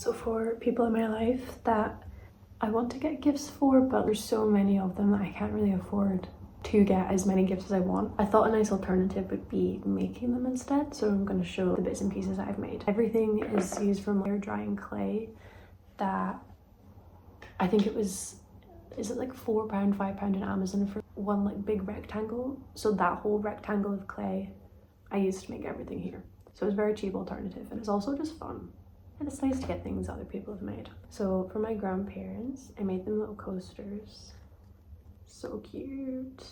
So for people in my life that I want to get gifts for, but there's so many of them that I can't really afford to get as many gifts as I want. I thought a nice alternative would be making them instead, so I'm going to show the bits and pieces that I've made. Everything is used from layer drying clay that I think it was, is it like £4, £5 in Amazon for one like big rectangle? So that whole rectangle of clay I used to make everything here. So it's a very cheap alternative, and it's also just fun. And it's nice to get things other people have made. So for my grandparents, I made them little coasters. So cute.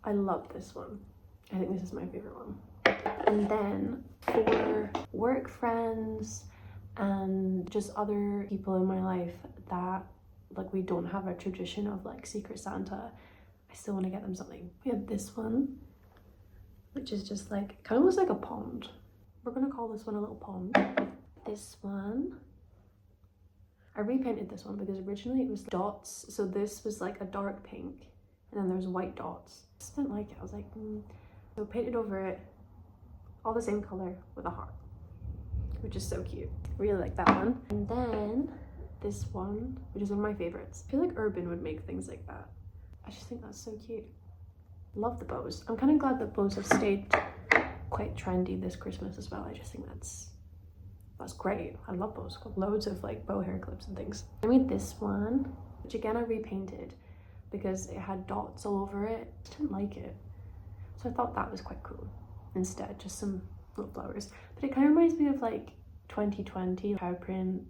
I love this one. I think this is my favorite one. And then for work friends and just other people in my life that like we don't have a tradition of like Secret Santa, I still want to get them something. We have this one, which is just like, kind of looks like a pond. We're gonna call this one a little pond. This one, I repainted this one because originally it was dots. So this was like a dark pink and then there's white dots. I just didn't like it. I was like, So painted over it, all the same color with a heart, which is so cute. Really like that one. And then this one, which is one of my favorites. I feel like Urban would make things like that. I just think that's so cute. Love the bows. I'm kind of glad that bows have stayed quite trendy this Christmas as well. I just think that's great. I love bows. Got loads of like bow hair clips and things. I made this one, which again I repainted because it had dots all over it. I didn't like it, so I thought that was quite cool. Instead, just some little flowers. But it kind of reminds me of like 2020 cow print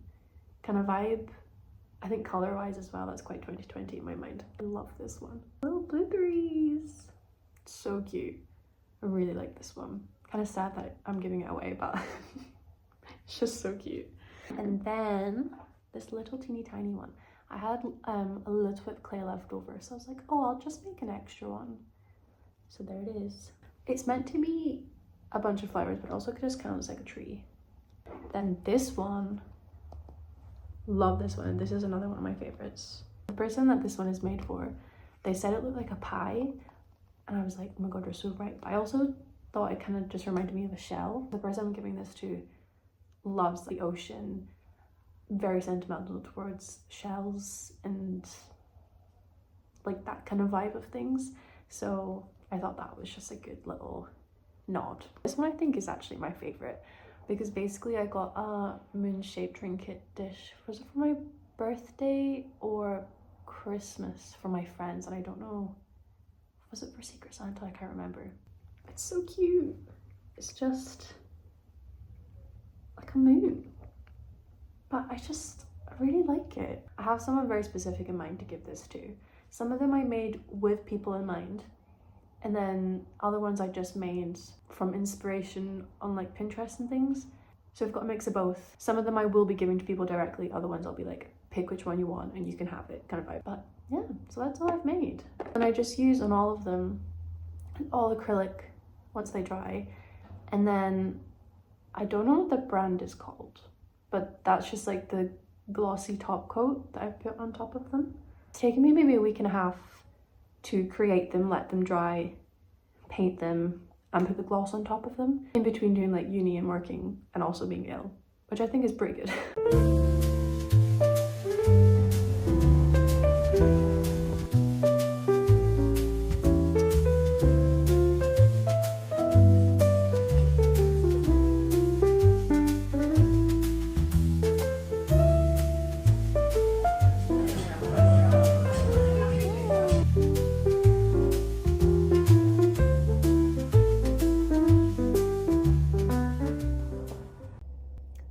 kind of vibe. I think color wise as well, that's quite 2020 in my mind. I love this one. Little blueberries. So cute. I really like this one. Kind of sad that I'm giving it away, but it's just so cute. And then this little teeny tiny one. I had a little bit of clay left over, so I was like, oh, I'll just make an extra one. So there it is. It's meant to be a bunch of flowers, but also just counts like a tree. Then this one, love this one. This is another one of my favorites. The person that this one is made for, they said it looked like a pie, and I was like, oh my god, you're so right. But I also thought it kind of just reminded me of a shell. The person I'm giving this to loves the ocean, very sentimental towards shells and like that kind of vibe of things. So I thought that was just a good little nod. This one I think is actually my favorite because basically I got a moon-shaped trinket dish. Was it for my birthday or Christmas for my friends? And I don't know, was it for Secret Santa? I can't remember. It's so cute. It's just like a moon, but I really like it. I have someone very specific in mind to give this to. Some of them I made with people in mind, and then other ones I just made from inspiration on like Pinterest and things. So I've got a mix of both. Some of them I will be giving to people directly, other ones I'll be like, pick which one you want and you can have it kind of vibe. But yeah, so that's all I've made. And I just use on all of them, all acrylic once they dry. And then I don't know what the brand is called, but that's just like the glossy top coat that I've put on top of them. It's taken me maybe a week and a half to create them, let them dry, paint them, and put the gloss on top of them, in between doing like uni and working and also being ill, which I think is pretty good.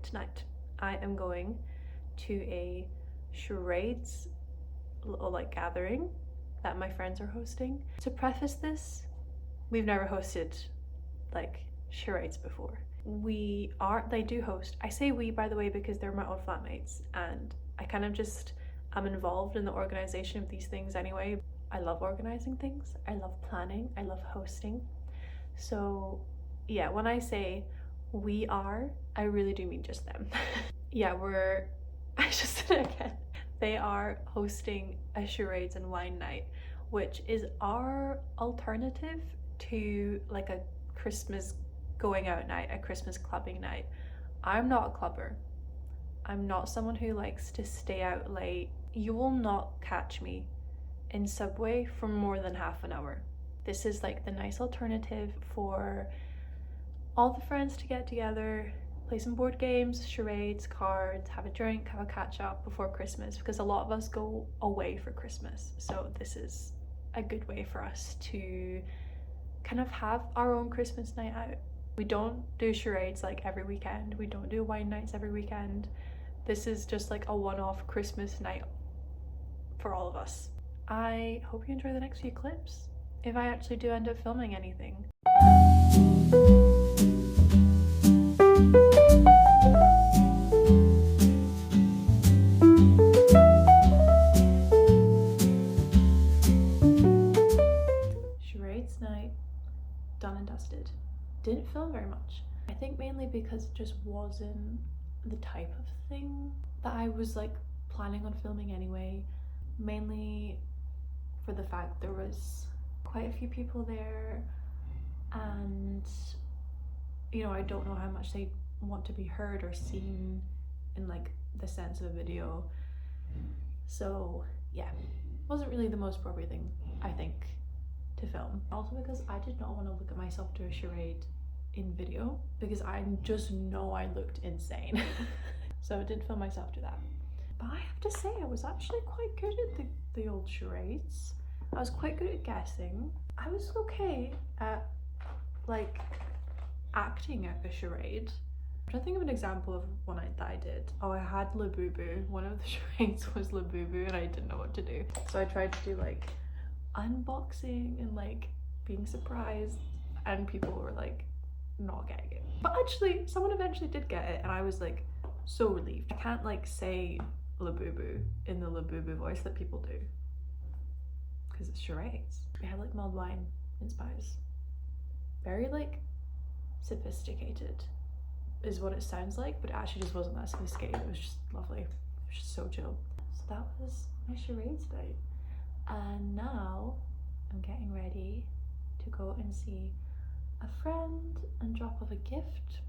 Tonight I am going to a charades little like gathering that my friends are hosting. To preface this, we've never hosted like charades before. They do host. I say we, by the way, because they're my old flatmates and I kind of just am involved in the organization of these things anyway. I love organizing things, I love planning, I love hosting. So yeah, when I say we are, I really do mean just them. Yeah, I just said it again. They are hosting a charades and wine night, which is our alternative to like a Christmas going out night, a Christmas clubbing night. I'm not a clubber. I'm not someone who likes to stay out late. You will not catch me in Subway for more than half an hour. This is like the nice alternative for all the friends to get together, play some board games, charades, cards, have a drink, have a catch up before Christmas, because a lot of us go away for Christmas. So this is a good way for us to kind of have our own Christmas night out. We don't do charades like every weekend. We don't do wine nights every weekend. This is just like a one-off Christmas night for all of us. I hope you enjoy the next few clips, if I actually do end up filming anything. Charades night, done and dusted. Didn't film very much. I think mainly because it just wasn't the type of thing that I was like planning on filming anyway. Mainly for the fact there was quite a few people there, and you know, I don't know how much they want to be heard or seen in like the sense of a video. So yeah, wasn't really the most appropriate thing, I think, to film. Also because I did not want to look at myself do a charade in video, because I just know I looked insane. So I did film myself do that. But I have to say, I was actually quite good at the old charades. I was quite good at guessing. I was okay at like acting out a charade. I'm trying to think of an example of one that I did. Oh, I had La Boo Boo. One of the charades was La Boo Boo and I didn't know what to do. So I tried to do like unboxing and like being surprised, and people were like not getting it. But actually, someone eventually did get it and I was like so relieved. I can't like say La Boo Boo in the La Boo Boo voice that people do, because it's charades. We had like mulled wine, mince pies. Very like sophisticated is what it sounds like, but it actually just wasn't that sophisticated. It was just lovely. It was just so chill. So that was my charades night. And now I'm getting ready to go and see a friend and drop off a gift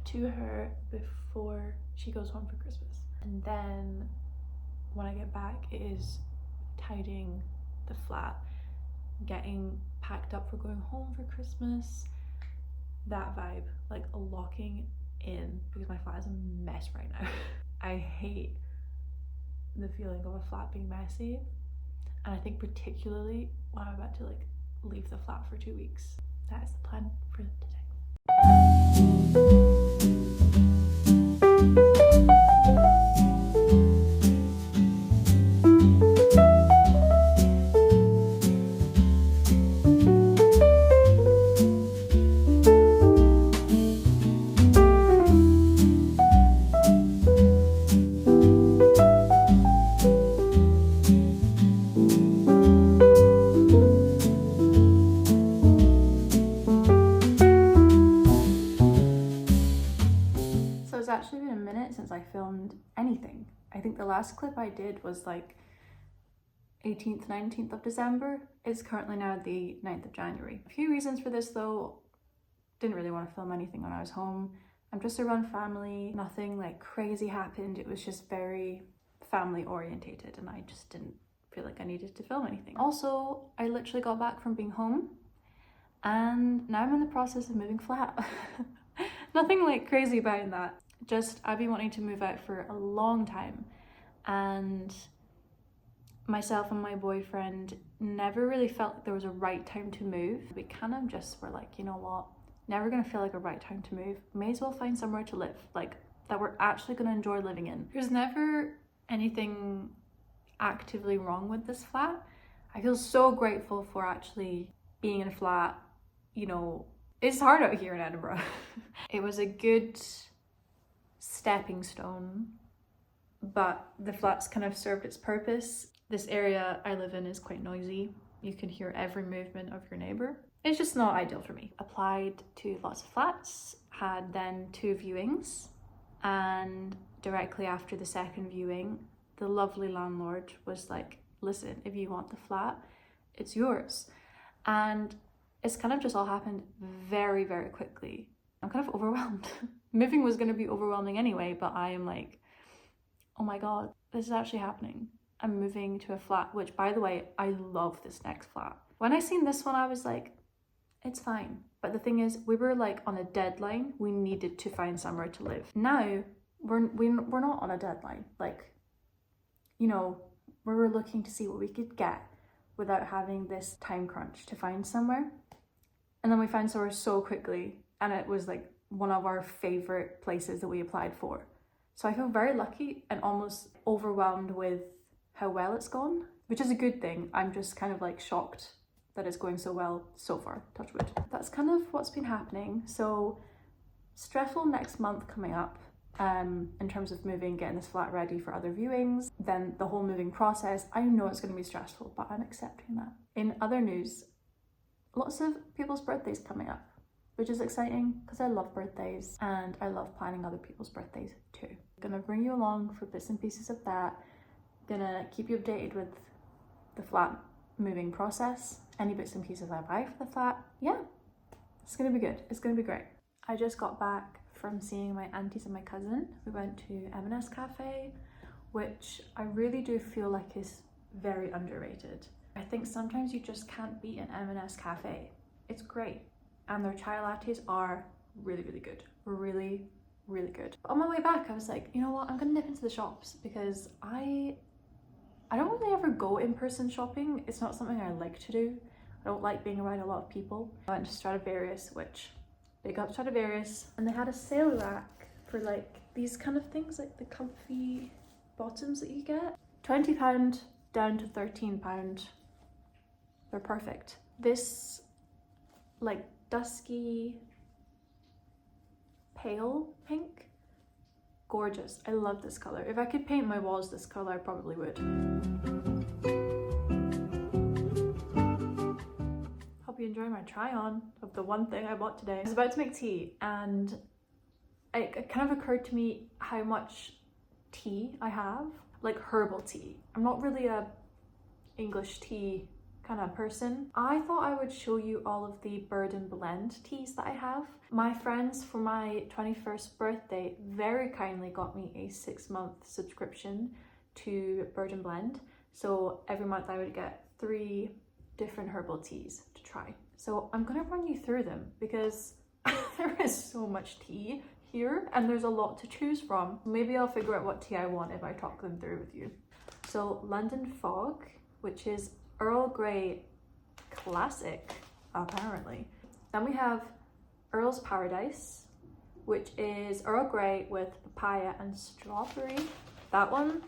to her before she goes home for Christmas. And then when I get back, it is tidying the flat, getting packed up for going home for Christmas. That vibe, like locking in, because my flat is a mess right now. I hate the feeling of a flat being messy, and I think particularly when I'm about to like leave the flat for 2 weeks. That is the plan for today. It's actually been a minute since I filmed anything. I think the last clip I did was like 18th, 19th of December. It's currently now the 9th of January. A few reasons for this though. Didn't really want to film anything when I was home. I'm just around family. Nothing like crazy happened. It was just very family orientated and I just didn't feel like I needed to film anything. Also, I literally got back from being home and now I'm in the process of moving flat. Nothing like crazy about that. Just I've been wanting to move out for a long time, and myself and my boyfriend never really felt like there was a right time to move. We kind of just were like, you know what, never gonna feel like a right time to move. May as well find somewhere to live, like that we're actually gonna enjoy living in. There's never anything actively wrong with this flat. I feel so grateful for actually being in a flat. You know, it's hard out here in Edinburgh. It was a good stepping stone, but the flat's kind of served its purpose. This area I live in is quite noisy. You can hear every movement of your neighbour. It's just not ideal for me. Applied to lots of flats, had then 2 viewings, and directly after the second viewing, the lovely landlord was like, listen, if you want the flat, it's yours. And it's kind of just all happened very, very quickly. I'm kind of overwhelmed. Moving was going to be overwhelming anyway, but I am like, oh my god, this is actually happening. I'm moving to a flat, which by the way, I love this next flat. When I seen this one, I was like, it's fine. But the thing is, we were like on a deadline. We needed to find somewhere to live. Now, we're not on a deadline. Like, you know, we were looking to see what we could get without having this time crunch to find somewhere. And then we found somewhere so quickly, and it was like one of our favorite places that we applied for. So I feel very lucky and almost overwhelmed with how well it's gone, which is a good thing. I'm just kind of like shocked that it's going so well so far, touch wood. That's kind of what's been happening. So stressful next month coming up in terms of moving, getting this flat ready for other viewings, then the whole moving process. I know it's going to be stressful, but I'm accepting that. In other news, lots of people's birthdays coming up, which is exciting because I love birthdays and I love planning other people's birthdays too. Gonna bring you along for bits and pieces of that. Gonna keep you updated with the flat moving process, any bits and pieces I buy for the flat. Yeah, it's gonna be good. It's gonna be great. I just got back from seeing my aunties and my cousin. We went to M&S Cafe, which I really do feel like is very underrated. I think sometimes you just can't beat an M&S Cafe. It's great. And their chai lattes are really, really good. Really, really good. On my way back, I was like, you know what? I'm gonna nip into the shops because I don't really ever go in-person shopping. It's not something I like to do. I don't like being around a lot of people. I went to Stradivarius, which, big up Stradivarius. And they had a sale rack for like these kind of things, like the comfy bottoms that you get. £20 down to £13. They're perfect. This like dusky pale pink, gorgeous. I love this color. If I could paint my walls this color, I probably would. Hope you enjoy my try on of the one thing I bought today. I was about to make tea and it kind of occurred to me how much tea I have, like herbal tea. I'm not really a English tea kind of person. I thought I would show you all of the Bird and Blend teas that I have. My friends for my 21st birthday very kindly got me a 6-month subscription to Bird and Blend. So every month I would get 3 different herbal teas to try. So I'm gonna run you through them because there is so much tea here and there's a lot to choose from. Maybe I'll figure out what tea I want if I talk them through with you. So London Fog, which is Earl Grey Classic, apparently. Then we have Earl's Paradise, which is Earl Grey with papaya and strawberry. That one,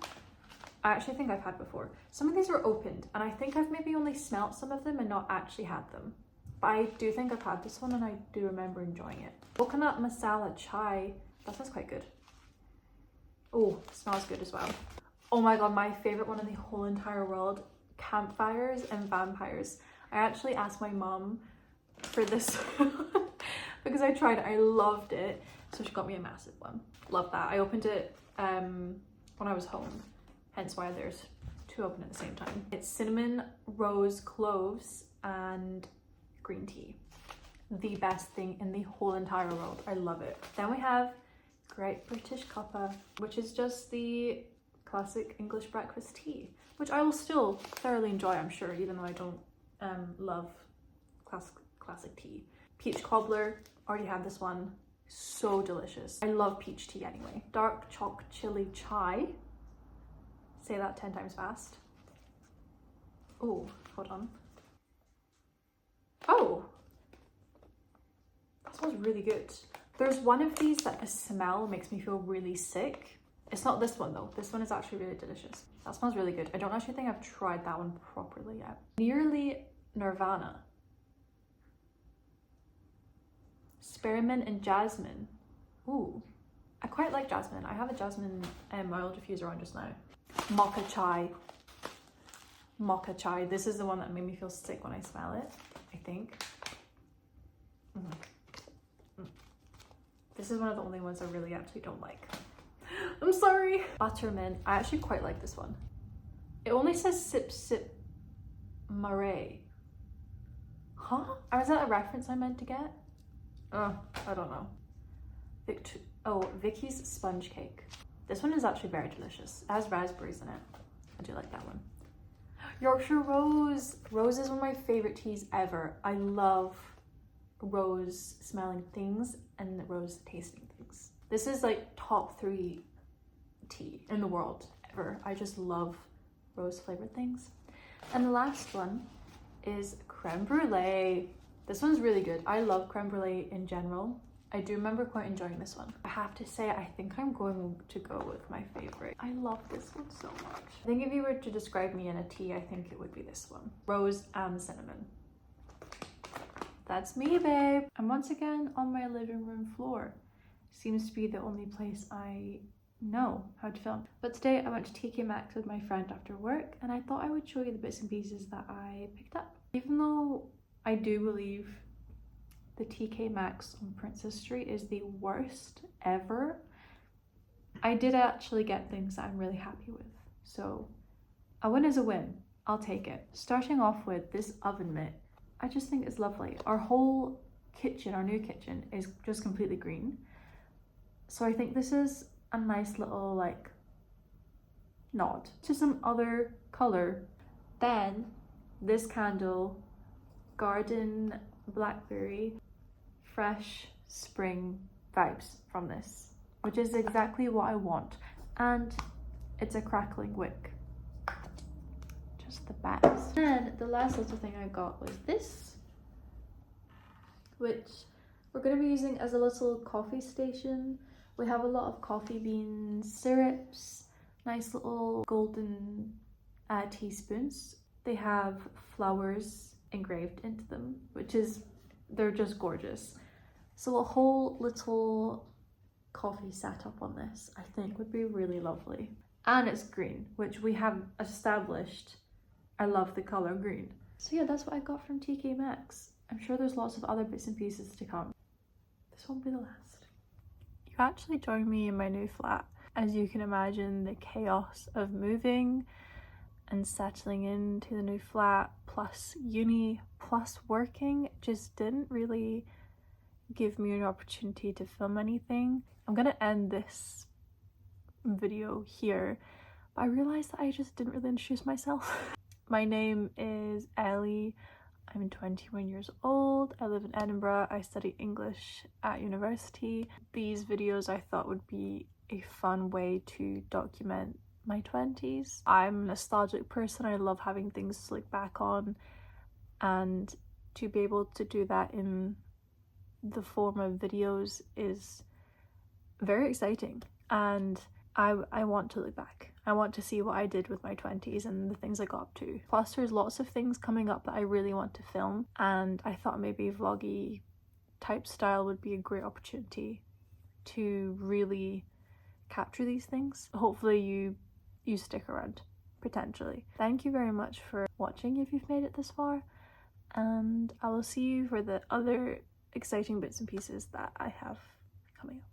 I actually think I've had before. Some of these are opened, and I think I've maybe only smelt some of them and not actually had them. But I do think I've had this one, and I do remember enjoying it. Coconut Masala Chai, that sounds quite good. Oh, smells good as well. Oh my god, my favorite one in the whole entire world, Campfires and Vampires. I actually asked my mum for this because I tried it, I loved it. So she got me a massive one. Love that. I opened it when I was home, hence why there's 2 open at the same time. It's cinnamon, rose, cloves, and green tea. The best thing in the whole entire world. I love it. Then we have Great British Cuppa, which is just the classic English breakfast tea, which I will still thoroughly enjoy, I'm sure, even though I don't love classic tea. Peach Cobbler, already had this one, so delicious. I love peach tea anyway. Dark Choc Chili Chai, say that 10 times fast. Oh, hold on. Oh, that smells really good. There's one of these that the smell makes me feel really sick. It's not this one though. This one is actually really delicious. That smells really good. I don't actually think I've tried that one properly yet. Nearly Nirvana. Spearmint and Jasmine. Ooh, I quite like jasmine. I have a jasmine oil diffuser on just now. Mocha Chai. Mocha Chai. This is the one that made me feel sick when I smell it, I think. This is one of the only ones I really actually don't like. I'm sorry. Buttermint. I actually quite like this one. It only says Sip Sip Marais. Huh? Or is that a reference I meant to get? I don't know. Vicky's sponge cake. This one is actually very delicious. It has raspberries in it. I do like that one. Yorkshire Rose. Rose is one of my favorite teas ever. I love rose smelling things and rose tasting things. This is like top 3 tea in the world ever. I just love rose flavored things. And the last one is creme brulee. This one's really good. I love creme brulee in general. I do remember quite enjoying this one. I have to say, I think I'm going to go with my favorite. I love this one so much. I think if you were to describe me in a tea, I think it would be this one. Rose and cinnamon. That's me, babe. I'm once again on my living room floor. Seems to be the only place I know how to film. But today I went to TK Maxx with my friend after work, and I thought I would show you the bits and pieces that I picked up. Even though I do believe the TK Maxx on Princess Street is the worst ever, I did actually get things that I'm really happy with. So a win is a win. I'll take it. Starting off with this oven mitt, I just think it's lovely. Our whole kitchen, our new kitchen, is just completely green. So I think this is a nice little like nod to some other color. Then this candle, garden blackberry, fresh spring vibes from this, which is exactly what I want. And it's a crackling wick. Just the best. And the last little thing I got was this, which we're going to be using as a little coffee station. We have a lot of coffee beans, syrups, nice little golden teaspoons. They have flowers engraved into them, they're just gorgeous. So a whole little coffee setup on this, I think, would be really lovely. And it's green, which we have established. I love the color green. So yeah, that's what I got from TK Maxx. I'm sure there's lots of other bits and pieces to come. This won't be the last. You actually joined me in my new flat. As you can imagine, the chaos of moving and settling into the new flat, plus uni, plus working, just didn't really give me an opportunity to film anything. I'm gonna end this video here, but I realized that I just didn't really introduce myself. My name is Ellie. I'm 21 years old. I live in Edinburgh. I study English at university. These videos I thought would be a fun way to document my 20s. I'm a nostalgic person. I love having things to look back on, and to be able to do that in the form of videos is very exciting. And I want to look back. I want to see what I did with my 20s and the things I got up to. Plus there's lots of things coming up that I really want to film, and I thought maybe vloggy type style would be a great opportunity to really capture these things. Hopefully you stick around, potentially. Thank you very much for watching if you've made it this far, and I will see you for the other exciting bits and pieces that I have coming up.